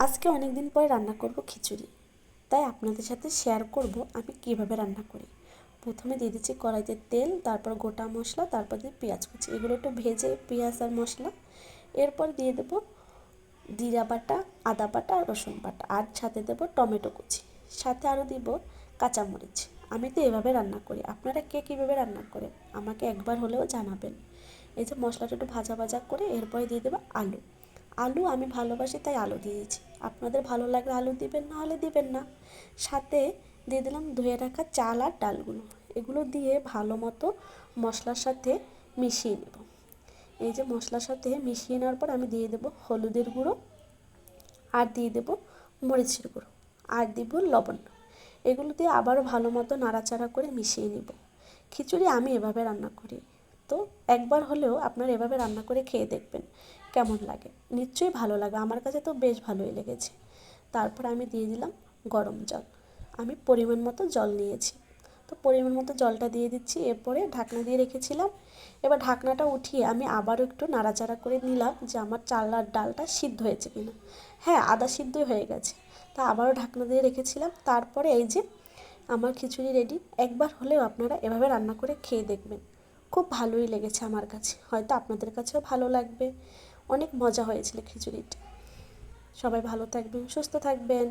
আজকে অনেক দিন পরে রান্না করব খিচুড়ি। তাই আপনাদের সাথে শেয়ার করব আমি কিভাবে রান্না করি। প্রথমে দিয়ে দিচ্ছি কড়াইতে তেল, তারপর গোটা মশলা, তারপর দিয়ে পেঁয়াজ কুচি, এগুলো একটু ভেজে পেঁয়াজ আর মশলা। এরপর দিয়ে দেবো জিরা বাটা, আদা বাটা আর রসুন বাটা, আর সাথে দেবো টমেটো কুচি, সাথে আরও দিব কাঁচামরিচ। আমি তো এভাবে রান্না করি, আপনারা কে কীভাবে রান্না করেন আমাকে একবার হলেও জানাবেন। এই যে মশলাটা একটু ভাজা ভাজা করে এরপরে দিয়ে দেবো আলু। আলু আমি ভালোবাসি তাই আলু দিয়েছি, আপনাদের ভালো লাগলে আলু দিবেন, না হলে দিবেন না। সাথে দিয়ে দিলাম ধুয়ে রাখা চাল আর ডালগুলো, এগুলো দিয়ে ভালো মতো মশলার সাথে মিশিয়ে নেব। এই যে মশলার সাথে মিশিয়ে নেওয়ার পর আমি দিয়ে দেবো হলুদের গুঁড়ো, আর দিয়ে দেবো মরিচের গুঁড়ো, আর দিব লবণ। এগুলো দিয়ে আবারও ভালো মতো নাড়াচাড়া করে মিশিয়ে নিব। খিচুড়ি আমি এভাবে রান্না করি, তো একবার হলেও আপনারা এভাবে রান্না করে খেয়ে দেখবেন কেমন লাগে। নিশ্চয়ই ভালো লাগে, আমার কাছে তো বেশ ভালোই লেগেছে। তারপর আমি দিয়ে দিলাম গরম জল। আমি পরিমাণ মতো জল নিয়েছি, তো পরিমাণ মতো জলটা দিয়ে দিচ্ছি। এরপরে ঢাকনা দিয়ে রেখেছিলাম, এবার ঢাকনাটা উঠিয়ে আমি আবারও একটু নাড়াচাড়া করে নিলাম যে আমার চাল আর ডালটা সিদ্ধ হয়েছে কিনা। হ্যাঁ, আধা সিদ্ধই হয়ে গেছে। তা আবারও ঢাকনা দিয়ে রেখেছিলাম। তারপরে এই যে আমার খিচুড়ি রেডি। একবার হলেও আপনারা এভাবে রান্না করে খেয়ে দেখবেন, খুব ভালোই লেগেছে আমার কাছে, হয়তো আপনাদের কাছেও ভালো লাগবে। অনেক মজা হয়েছিল খিচুড়িটা। সবাই ভালো থাকবেন, সুস্থ থাকবেন।